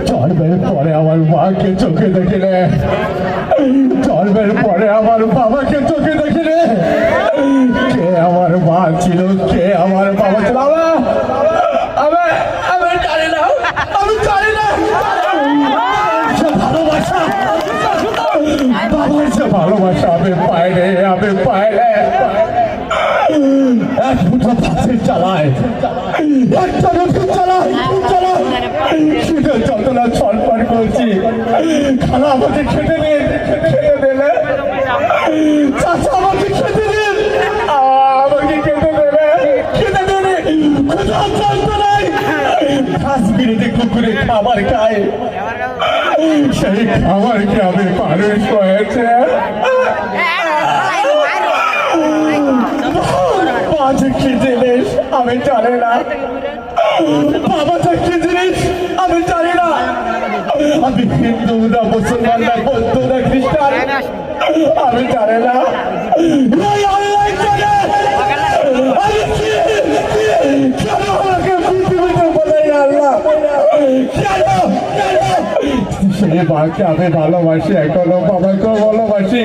জন্মের পরে আমার মাকে চোখে দেখিলে, জন্মের পরে আমার বাবাকে চোখে দেখিলে, কে আমার মা ছিল, কে আমার বাবা ছিল আমি জানি না, আমি জানি না। ভালোবাসা, বাবার যে ভালোবাসা আমি পাইলে, আমি পাইলে এক মুঠো ফাঁসি চালায়, একটা নতুন চালায়, সেটা যতটা ছটফট করছি। খালা আমাকে খেতে দিন, খেতে দিলে, চাচা আমাকে খেতে দিন, আমাকে খেতে দেবে, খেতে দেবে, কোথাও চলতে নাই। কাশ্মীরিতে কুকুরে খাবার খায়, সেই খাবারকে আমি মানুষ হয়েছে। বাবা কি জিনিস আমি জানি না, বাবা কি জিনিস আমি জানি না। আমি হিন্দু না, মুসলমান না, বৌদ্ধ না, খ্রিস্টান আমি জানি না। আল্লাহ জানে আমি কি, কেন আমাকে পৃথিবীতে বলাই আল্লাহ, কেন? সেই মাকে আমি ভালোবাসি, এখনো বাবাকেও ভালোবাসি।